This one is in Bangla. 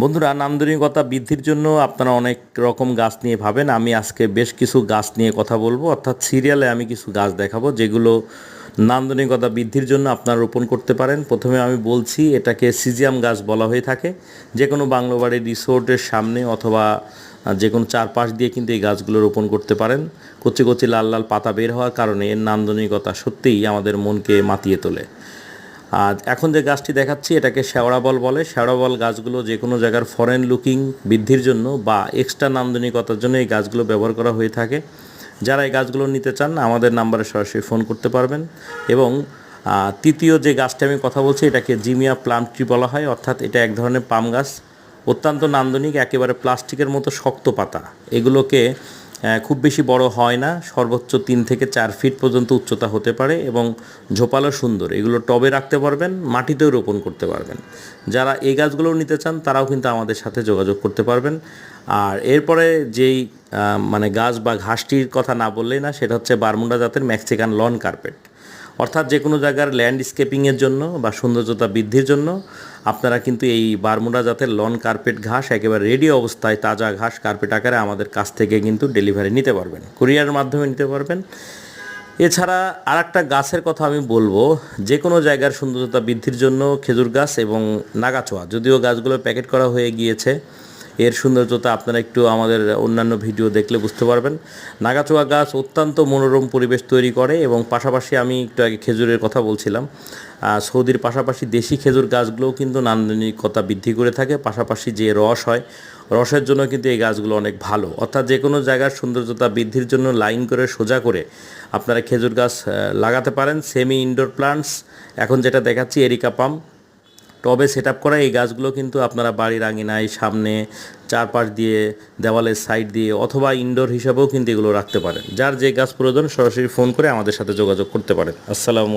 বন্ধুরা, নান্দনিকতা বৃদ্ধির জন্য আপনারা অনেক রকম গাছ নিয়ে ভাবেন। আমি আজকে বেশ কিছু গাছ নিয়ে কথা বলবো, অর্থাৎ সিরিয়ালে আমি কিছু গাছ দেখাবো যেগুলো নান্দনিকতা বৃদ্ধির জন্য আপনারা রোপণ করতে পারেন। প্রথমে আমি বলছি, এটাকে সিজিয়াম গাছ বলা হয়ে থাকে। যে কোনো বাংলো বাড়ির রিসোর্টের সামনে অথবা যে কোনো চারপাশ দিয়ে কিন্তু এই গাছগুলো রোপণ করতে পারেন। কচি কচি লাল লাল পাতা বের হওয়ার কারণে এর নান্দনিকতা সত্যিই আমাদের মনকে মাতিয়ে তোলে। আর এখন যে গাছটি দেখাচ্ছি এটাকে শেওড়া বল বলে। শেওড়া বল গাছগুলো যে কোনো জায়গার ফরেন লুকিং বৃদ্ধির জন্য বা এক্সট্রা নান্দনিকতার জন্য এই গাছগুলো ব্যবহার করা হয়ে থাকে। যারা এই গাছগুলো নিতে চান আমাদের নাম্বারে সরাসরি ফোন করতে পারবেন। এবং তৃতীয় যে গাছটি আমি কথা বলছি এটাকে জিমিয়া প্লাম ট্রি বলা হয়, অর্থাৎ এটা এক ধরনের পাম গাছ, অত্যন্ত নান্দনিক, একেবারে প্লাস্টিকের মতো শক্ত পাতা। এগুলোকে খুব বেশি বড় হয় না, সর্বোচ্চ 3 থেকে 4 ফিট পর্যন্ত উচ্চতা হতে পারে এবং ঝোপালো সুন্দর। এগুলো টবে রাখতে পারবেন, মাটিতেও রোপণ করতে পারবেন। যারা এই গাছগুলো নিতে চান তারাও কিন্তু আমাদের সাথে যোগাযোগ করতে পারবেন। আর এরপরে যেই গাছ বা ঘাসটির কথা না বললেই না, সেটা হচ্ছে বারমুডা জাতের মেক্সিকান লন কার্পেট। অর্থাৎ যে কোনো জায়গার ল্যান্ডস্কেপিংয়ের জন্য বা সৌন্দর্যতা বৃদ্ধির জন্য আপনারা কিন্তু এই বারমুডা জাতের লন কার্পেট ঘাস একেবারে রেডি অবস্থায় তাজা ঘাস কার্পেট আকারে আমাদের কাছ থেকে কিন্তু ডেলিভারি নিতে পারবেন, কুরিয়ারের মাধ্যমে নিতে পারবেন। এছাড়া আর একটা গাছের কথা আমি বলবো, যে কোনো জায়গার সৌন্দর্যতা বৃদ্ধির জন্য খেজুর গাছ এবং নাগাছোয়া, যদিও গাছগুলো প্যাকেট করা হয়ে গিয়েছে, এর সৌন্দর্যতা আপনারা একটু আমাদের অন্যান্য ভিডিও দেখলে বুঝতে পারবেন। নাগাছোয়া গাছ অত্যন্ত মনোরম পরিবেশ তৈরি করে এবং পাশাপাশি আমি একটু আগে খেজুরের কথা বলছিলাম, সৌদির পাশাপাশি দেশি খেজুর গাছগুলোও কিন্তু নান্দনিকতা বৃদ্ধি করে থাকে। পাশাপাশি যে রস হয়, রসের জন্য কিন্তু এই গাছগুলো অনেক ভালো। অর্থাৎ যে কোনো জায়গার সৌন্দর্যতা বৃদ্ধির জন্য লাইন করে সোজা করে আপনারা খেজুর গাছ লাগাতে পারেন। সেমি ইনডোর প্লান্টস এখন যেটা দেখাচ্ছি এরিকা পাম, টবে সেট আপ করা এই গাছগুলো কিন্তু আপনারা বাড়ির আঙিনায়, সামনে, চারপাশ দিয়ে, দেওয়ালের সাইড দিয়ে অথবা ইনডোর হিসাবেও কিন্তু এগুলো রাখতে পারেন। যার যে গাছ প্রয়োজন সরাসরি ফোন করে আমাদের সাথে যোগাযোগ করতে পারেন। আসসালামু